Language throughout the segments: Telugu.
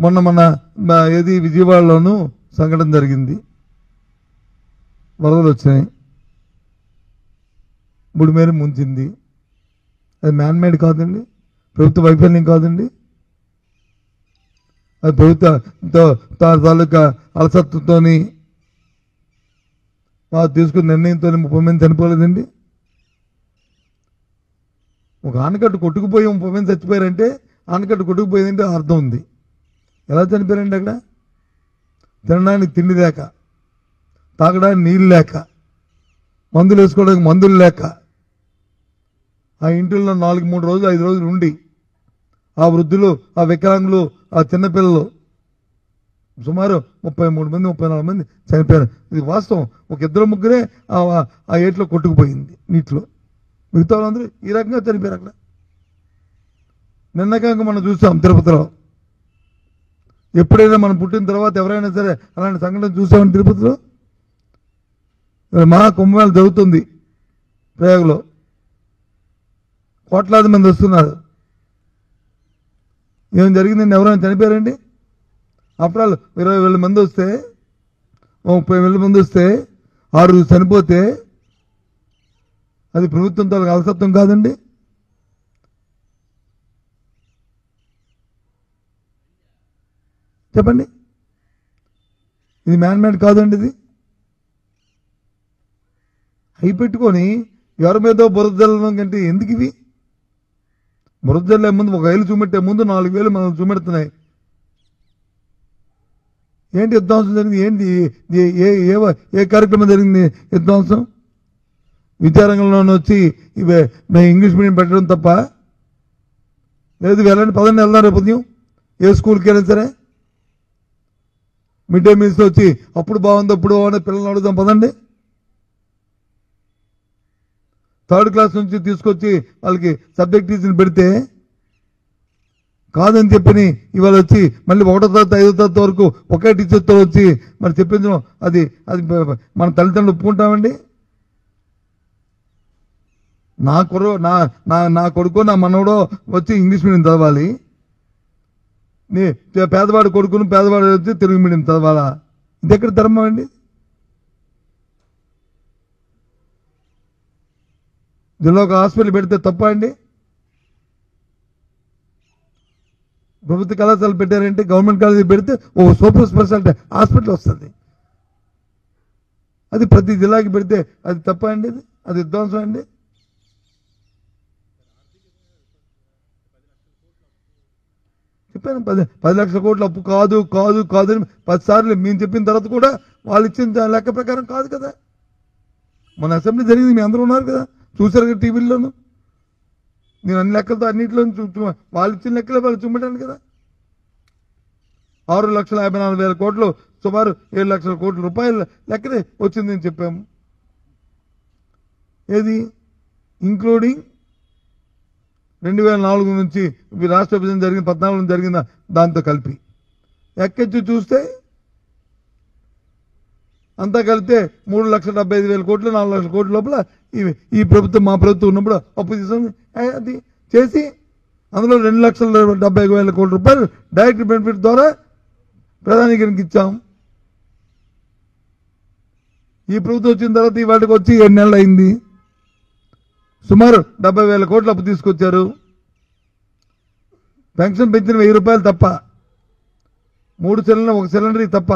మన ఏది విజయవాడలోనూ సంఘటన జరిగింది, వరదలు వచ్చినాయి, బుడిమేర ముంచింది. అది మ్యాన్మేడ్ కాదండి, ప్రభుత్వ వైఫల్యం కాదండి, అది ప్రభుత్వ తాలూకా అలసత్వంతో తీసుకున్న నిర్ణయంతో 30 మంది చనిపోలేదండి. ఒక ఆనకట్టు కొట్టుకుపోయి 30 మంది చచ్చిపోయారంటే ఆనకట్టు కొట్టుకుపోయిందంటే అర్థం ఉంది. ఎలా చనిపోయారండి? అక్కడ తినడానికి తిండి లేక, తాగడానికి నీళ్ళు లేక, మందులు వేసుకోవడానికి మందులు లేక, ఆ ఇంటిలో 3 రోజులు 5 రోజులు ఉండి ఆ వృద్ధులు, ఆ వికలాంగులు, ఆ చిన్నపిల్లలు సుమారు 33 మంది 34 మంది చనిపోయారు. ఇది వాస్తవం. ఒక 2-3 ఆ ఏట్లో కొట్టుకుపోయింది నీటిలో, మిగతా వాళ్ళందరూ ఈ రకంగా చనిపోయారు. అక్కడ నిన్నకంగా మనం చూసాం తిరుపతిలో. ఎప్పుడైనా మనం పుట్టిన తర్వాత ఎవరైనా సరే అలాంటి సంఘటన చూసామని తిరుపతిలో మహా కుంభమేళ జరుగుతుంది. ప్రయాగలో కోట్లాది మంది వస్తున్నారు. ఏం జరిగిందండి? ఎవరైనా చనిపోయారండి? ఆఫ్టర్ ఆల్ 20,000 మంది వస్తే, 30,000 మంది వస్తే 6 చనిపోతే అది ప్రభుత్వంతో అలసత్వం కాదండి? చెప్పండి. ఇది మ్యాన్మేడ్ కాదండి. ఇది అయి పెట్టుకొని ఎవరి మీద బురద జల్లడం కంటే ఎందుకు ఇవి? బురద జల్లే ముందు 1 వేలు చూపెట్టే ముందు 4 వేలు మనం చూపెడుతున్నాయి. ఏంటి విధ్వంసం జరిగింది? ఏంటి ఏ కార్యక్రమం జరిగింది? విధ్వంసం విద్యారంగంలోనే వచ్చి ఇంగ్లీష్ మీడియం పెట్టడం తప్ప లేదు. వెళ్ళండి, పదండి, వెళ్దాం రేపు ఉదయం ఏ స్కూల్కి వెళ్ళినా సరే. మిడ్ డే మీల్స్లో వచ్చి అప్పుడు బాగుంది అప్పుడు బాగుంది పిల్లల్ని అడుగుదాం, పదండి. 3rd క్లాస్ నుంచి తీసుకొచ్చి వాళ్ళకి సబ్జెక్ట్ టీచర్ని పెడితే కాదని చెప్పని ఇవాళ వచ్చి మళ్ళీ 1వ తరగతి 5వ తరగతి వరకు ఒకే టీచర్తో వచ్చి మరి చెప్పించడం అది మన తల్లిదండ్రులు ఒప్పుకుంటామండి? నా కొడుకు నా మనవడో వచ్చి ఇంగ్లీష్ మీడియం చదవాలి, పేదవాడి కొడుకును పేదవాడు వచ్చి తెలుగు మీడియం చదవాలా? ఇది ఎక్కడ ధర్మం అండి? జిల్లా ఒక హాస్పిటల్ పెడితే తప్ప అండి? ప్రభుత్వ కళాశాలలు పెట్టారంటే, గవర్నమెంట్ కాలేజీ పెడితే ఓ సూపర్ స్పెషాలిటీ హాస్పిటల్ వస్తుంది. అది ప్రతి జిల్లాకి పెడితే అది తప్ప అండి? అది విధ్వంసం అండి? చెప్పాను 10 లక్షల కోట్ల అప్పు కాదు కాదు కాదు అని 10 సార్లు మేము చెప్పిన తర్వాత కూడా వాళ్ళు ఇచ్చిన లెక్క ప్రకారం కాదు కదా. మన అసెంబ్లీ జరిగింది, మీ అందరూ ఉన్నారు కదా, చూశారు కదా టీవీల్లోనూ. నేను అన్ని లెక్కలతో అన్నింటిలో వాళ్ళు ఇచ్చిన లెక్కలే వాళ్ళు చూపెట్టాను కదా. 6,54,000 కోట్లు సుమారు 7 లక్షల కోట్ల రూపాయల లెక్కనే వచ్చిందని చెప్పాము. ఏది ఇంక్లూడింగ్ 2004 నుంచి రాష్ట్ర విభజన జరిగిన 14 జరిగిన దాంతో కలిపి ఎక్కించి చూస్తే అంతా కలిపితే 3,75,000 కోట్లు 4 లక్షల కోట్ల లోపల ఈ ప్రభుత్వం మా ప్రభుత్వం ఉన్నప్పుడు అప్పు తీసుకొని అది చేసి అందులో 2,70,000 కోట్ల రూపాయలు డైరెక్ట్ బెనిఫిట్ ద్వారా ప్రధానికి ఇచ్చాం. ఈ ప్రభుత్వం వచ్చిన తర్వాత ఈ వాటికి వచ్చి 7 నెలలు అయింది. సుమారు 70,000 కోట్ల అప్పు తీసుకొచ్చారు. పెన్షన్ పెంచిన 1,000 రూపాయలు తప్ప, 3 సిలిండర్ 1 సిలిండర్ తప్ప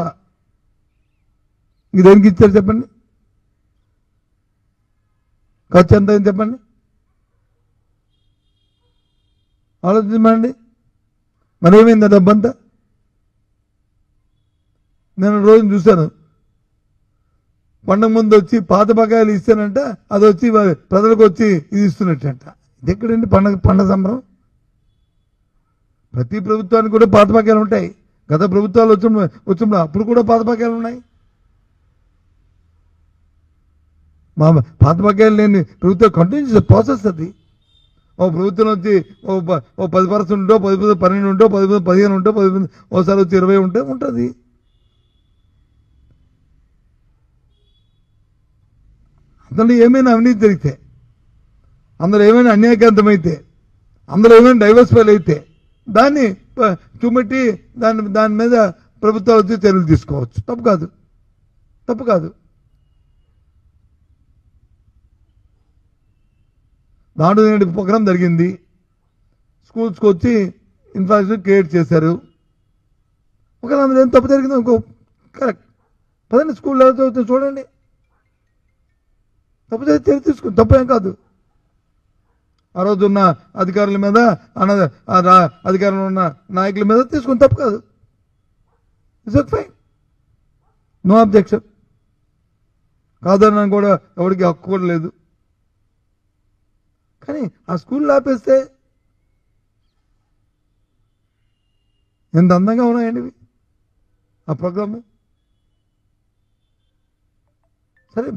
ఇది దేనికి ఇచ్చారు చెప్పండి? ఖర్చు ఎంత అయింది చెప్పండి? ఆలోచించమండి. మరి ఏమైంది డబ్బంతా? నేను రోజు చూశాను, పండగ ముందు వచ్చి పాత బకాయిలు ఇస్తానంట, అది వచ్చి ప్రజలకు వచ్చి ఇది ఇస్తున్నట్టంట. ఇది ఎక్కడండి పండగ సంబరం? ప్రతి ప్రభుత్వానికి కూడా పాత బకాయిలు ఉంటాయి. గత ప్రభుత్వాలు వచ్చినప్పుడు అప్పుడు కూడా పాత బకాయిలు ఉన్నాయి. మా పాత బకాయిలు లేని ప్రభుత్వం కంటిన్యూస్ ప్రాసెస్ అది. ఓ ప్రభుత్వం వచ్చి ఓ 10% ఉంటో 10, 12 ఉంటో 10, 15 ఉంటో 10, ఓసారి వచ్చి 20 ఉంటే ఉంటుంది. అందులో ఏమైనా అవినీతి జరిగితే, అందులో ఏమైనా అన్యాయకాంతమైతే, అందులో ఏమైనా డైవర్సిఫైల్ అయితే దాన్ని చూపెట్టి దాని మీద ప్రభుత్వం వచ్చి చర్యలు తీసుకోవచ్చు. తప్పు కాదు. నాడు నేడు ప్రోగ్రాం జరిగింది, స్కూల్స్కి వచ్చి ఇన్ఫ్రాస్ట్రక్చర్ క్రియేట్ చేశారు. ఒకవేళ అందులో ఏం తప్పు జరిగిందో ఇంకో కరెక్ట్ పదండి, స్కూల్లో చదువుతుంది చూడండి, తప్పు చేసి చర్య తీసుకుని తప్పు ఏం కాదు. ఆ రోజు ఉన్న అధికారుల మీద అధికారంలో ఉన్న నాయకుల మీద తీసుకుని తప్పు కాదు. It's okay, fine, no objection. కాదన్నాను కూడా ఎవరికి హక్కు కూడా లేదు. కానీ ఆ స్కూల్లో ఆపేస్తే ఎంత అందంగా ఉన్నాయండి ఇవి ఆ ప్రోగ్రాము. సరే,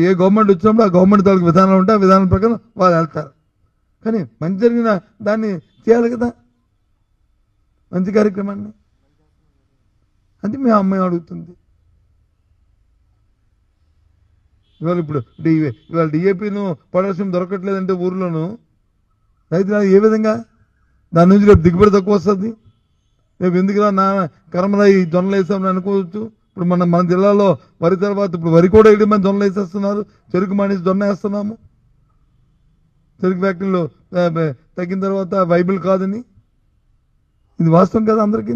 ఏ గవర్నమెంట్ వచ్చినప్పుడు ఆ గవర్నమెంట్ తాలూకు విధానాలు ఉంటే ఆ విధానం ప్రకారం వాళ్ళు వెళ్తారు. కానీ మంచి జరిగిన దాన్ని చేయాలి కదా, మంచి కార్యక్రమాన్ని. అది మీ అమ్మాయి అడుగుతుంది. ఇవాళ డిఏపీను పొటాషియం దొరకట్లేదంటే ఊర్లోనూ రైతులు ఏ విధంగా దాని నుంచి రేపు దిగుబడి తక్కువ వస్తుంది. రేపు ఎందుకురా నా కర్మరా ఈ జొన్నలు వేసామని అనుకోవచ్చు. ఇప్పుడు మన జిల్లాలో వరి తర్వాత ఇప్పుడు వరి కూడా వేయడం మంది జొన్నలు వేసేస్తున్నారు. చెరుకు మానేసి జొన్న వేస్తున్నాము. చెరుకు ఫ్యాక్టరీలో తగ్గిన తర్వాత వైబుల్ కాదని. ఇది వాస్తవం కదా అందరికీ.